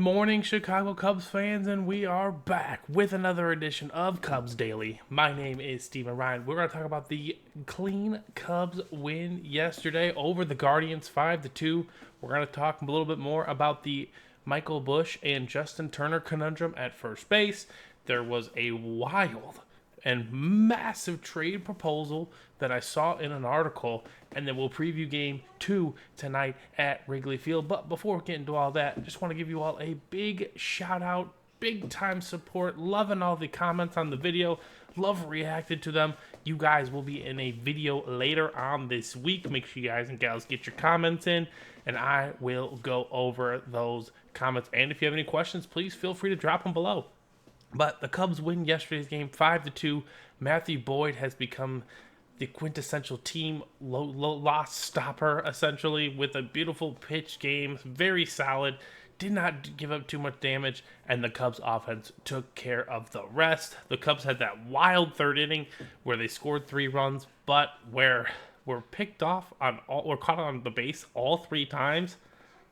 morning, Chicago Cubs fans, and we are back with another edition of Cubs Daily. My name is Steven Ryan. We're going to talk about the clean Cubs win yesterday over the Guardians 5-2. We're going to talk a little bit more about the Michael Busch and Justin Turner conundrum at first base. There was a wild and massive trade proposal that I saw in an article, and then we'll preview game 2 tonight at Wrigley Field. But before we get into all that, I just want to give you all a big shout out, big time support, loving all the comments on the video, love reacted to them. You guys will be in a video later on this week. Make sure you guys and gals get your comments in, and I will go over those comments. And if you have any questions, please feel free to drop them below. But the Cubs win yesterday's game 5-2. Matthew Boyd has become the quintessential team loss stopper, essentially, with a beautiful pitch game, very solid, did not give up too much damage, and the Cubs offense took care of the rest. The Cubs had that wild third inning where they scored 3 runs, but where were picked off or caught on the base all 3 times.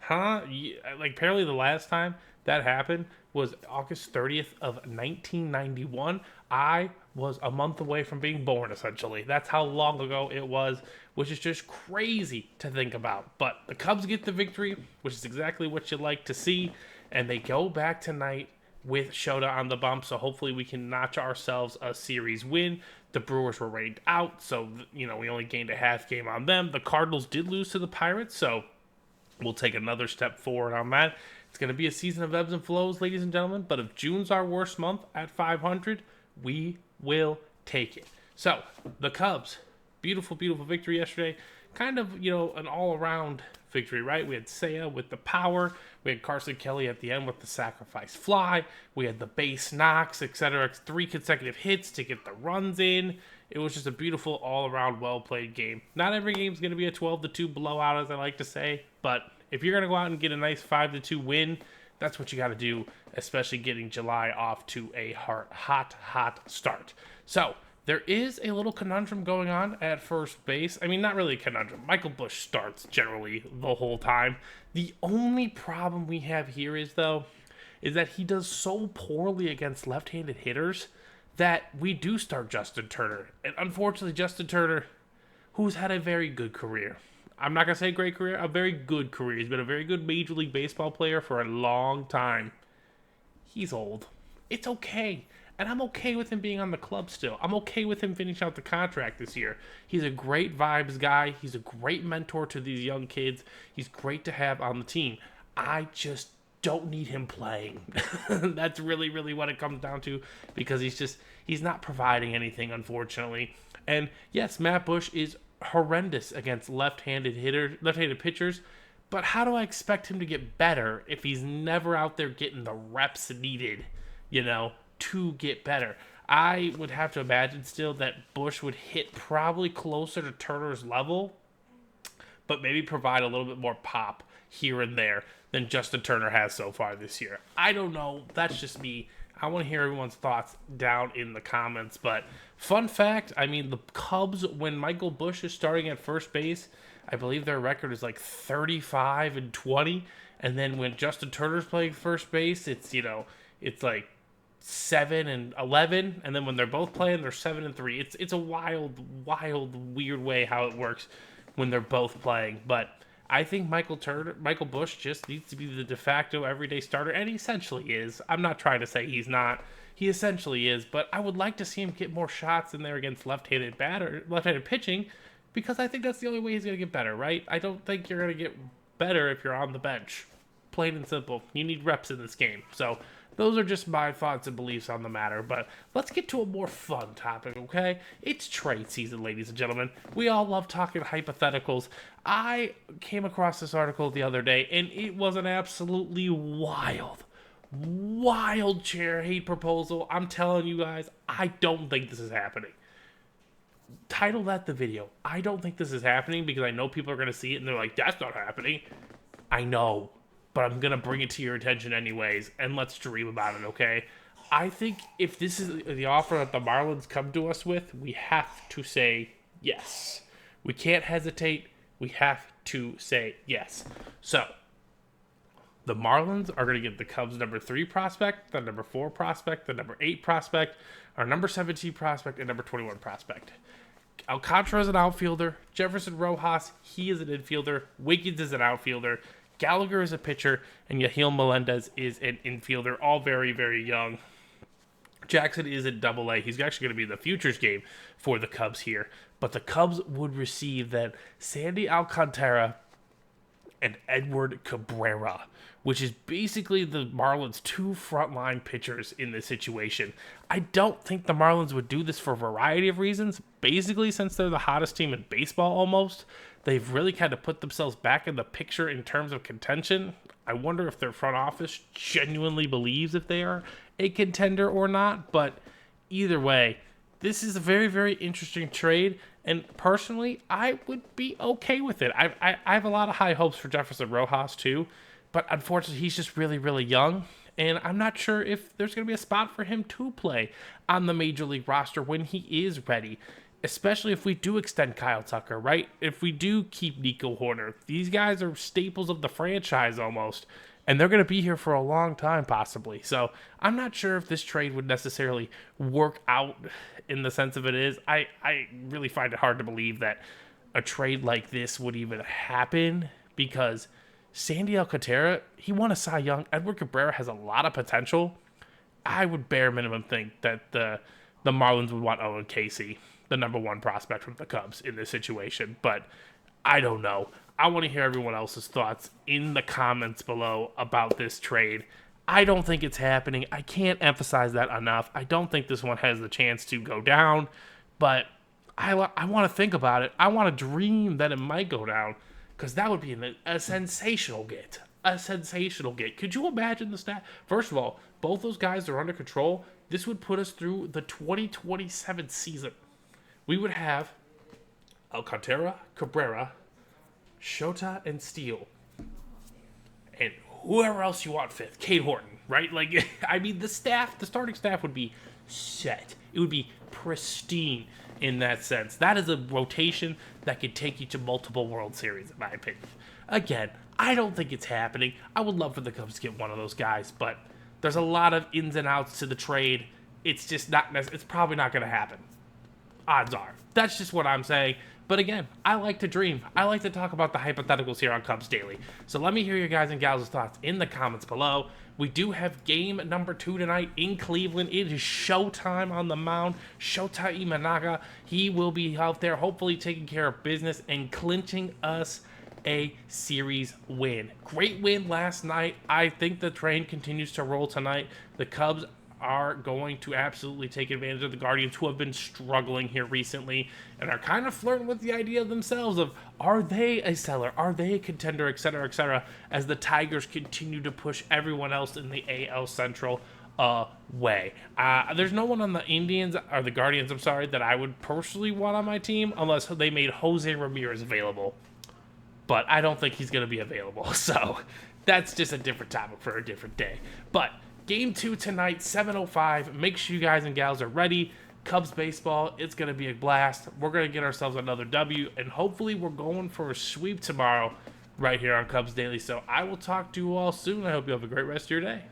Like, apparently the last time that happened was August 30th of 1991. I was a month away from being born, essentially. That's how long ago it was, which is just crazy to think about. But the Cubs get the victory, which is exactly what you'd like to see, and they go back tonight with Shota on the bump, so hopefully we can notch ourselves a series win. The Brewers were rained out, so, we only gained a half game on them. The Cardinals did lose to the Pirates, so we'll take another step forward on that. It's going to be a season of ebbs and flows, ladies and gentlemen, but if June's our worst month at 500, we will take it. So, the Cubs, beautiful, beautiful victory yesterday. Kind of, an all-around victory, right? We had Seiya with the power. We had Carson Kelly at the end with the sacrifice fly. We had the base knocks, etc. 3 consecutive hits to get the runs in. It was just a beautiful, all-around, well-played game. Not every game is going to be a 12-2 blowout, as I like to say, but if you're going to go out and get a nice 5-2 win, that's what you got to do, especially getting July off to a hot start. So, there is a little conundrum going on at first base. I mean, not really a conundrum. Michael Busch starts generally the whole time. The only problem we have here is that he does so poorly against left-handed hitters that we do start Justin Turner. And unfortunately, Justin Turner, who's had a very good career. I'm not going to say great career, a very good career. He's been a very good Major League Baseball player for a long time. He's old. It's okay. And I'm okay with him being on the club still. I'm okay with him finishing out the contract this year. He's a great vibes guy. He's a great mentor to these young kids. He's great to have on the team. I just don't need him playing. That's really, really what it comes down to, because he's not providing anything, unfortunately. And yes, Matt Busch is horrendous against left-handed pitchers, but how do I expect him to get better if he's never out there getting the reps needed, to get better? I would have to imagine still that Busch would hit probably closer to Turner's level, but maybe provide a little bit more pop here and there than Justin Turner has so far this year. I don't know. That's just me. I want to hear everyone's thoughts down in the comments. But fun fact, the Cubs, when Michael Busch is starting at first base, I believe their record is like 35-20. And then when Justin Turner's playing first base, it's like 7-11. And then when they're both playing, they're 7-3. It's a wild, weird way how it works when they're both playing. But I think Michael Busch just needs to be the de facto everyday starter, and he essentially is. I'm not trying to say he's not. He essentially is, but I would like to see him get more shots in there against left-handed pitching, because I think that's the only way he's going to get better, right? I don't think you're going to get better if you're on the bench. Plain and simple. You need reps in this game. So those are just my thoughts and beliefs on the matter, but let's get to a more fun topic, okay? It's trade season, ladies and gentlemen. We all love talking hypotheticals. I came across this article the other day, and it was an absolutely wild chair hate proposal. I'm telling you guys, I don't think this is happening. Title that the video. I don't think this is happening, because I know people are going to see it, and they're like, that's not happening. I know, but I'm going to bring it to your attention anyways, and let's dream about it, okay? I think if this is the offer that the Marlins come to us with, we have to say yes. We can't hesitate. We have to say yes. So, The Marlins are going to get the Cubs' number 3 prospect, the number 4 prospect, the number 8 prospect, our number 17 prospect, and number 21 prospect. Alcantara is an outfielder. Jefferson Rojas, he is an infielder. Wiggins is an outfielder. Gallagher is a pitcher. And Yahil Melendez is an infielder. All very, very young. Jackson is in Double-A. He's actually going to be in the Futures game for the Cubs here. But the Cubs would receive then Sandy Alcantara and Edward Cabrera, which is basically the Marlins' 2 frontline pitchers in this situation. I don't think the Marlins would do this for a variety of reasons. Basically, since they're the hottest team in baseball almost, they've really kind of put themselves back in the picture in terms of contention. I wonder if their front office genuinely believes if they are a contender or not, but either way, this is a very, very interesting trade, and personally, I would be okay with it. I have a lot of high hopes for Jefferson Rojas, too, but unfortunately, he's just really, really young, and I'm not sure if there's going to be a spot for him to play on the Major League roster when he is ready, especially if we do extend Kyle Tucker, right? If we do keep Nico Horner. These guys are staples of the franchise almost, and they're going to be here for a long time, possibly. So I'm not sure if this trade would necessarily work out in the sense of it is. I really find it hard to believe that a trade like this would even happen because Sandy Alcantara, he won a Cy Young. Edward Cabrera has a lot of potential. I would bare minimum think that the Marlins would want Owen Casey, the number 1 prospect from the Cubs in this situation. But I don't know. I want to hear everyone else's thoughts in the comments below about this trade. I don't think it's happening. I can't emphasize that enough. I don't think this one has the chance to go down, but I want to think about it. I want to dream that it might go down because that would be a sensational get. A sensational get. Could you imagine the stat? First of all, both those guys are under control. This would put us through the 2027 season. We would have Alcantara, Cabrera, Shota, and Steele. And whoever else you want 5th. Kate Horton, right? Like, I mean, the starting staff would be set. It would be pristine in that sense. That is a rotation that could take you to multiple World Series, in my opinion. Again, I don't think it's happening. I would love for the Cubs to get one of those guys, but there's a lot of ins and outs to the trade. It's just not, it's probably not going to happen. Odds are. That's just what I'm saying. But again, I like to dream. I like to talk about the hypotheticals here on Cubs Daily. So let me hear your guys and gals' thoughts in the comments below. We do have game number 2 tonight in Cleveland. It is showtime on the mound. Shota Imanaga. He will be out there hopefully taking care of business and clinching us a series win. Great win last night. I think the train continues to roll tonight. The Cubs are going to absolutely take advantage of the Guardians, who have been struggling here recently and are kind of flirting with the idea themselves of, are they a seller? Are they a contender, et cetera, as the Tigers continue to push everyone else in the AL Central away. There's no one on the Indians, or the Guardians, I'm sorry, that I would personally want on my team unless they made Jose Ramirez available. But I don't think he's going to be available, so that's just a different topic for a different day. But Game 2 tonight, 7:05. Make sure you guys and gals are ready. Cubs baseball, it's going to be a blast. We're going to get ourselves another W, and hopefully we're going for a sweep tomorrow right here on Cubs Daily. So I will talk to you all soon. I hope you have a great rest of your day.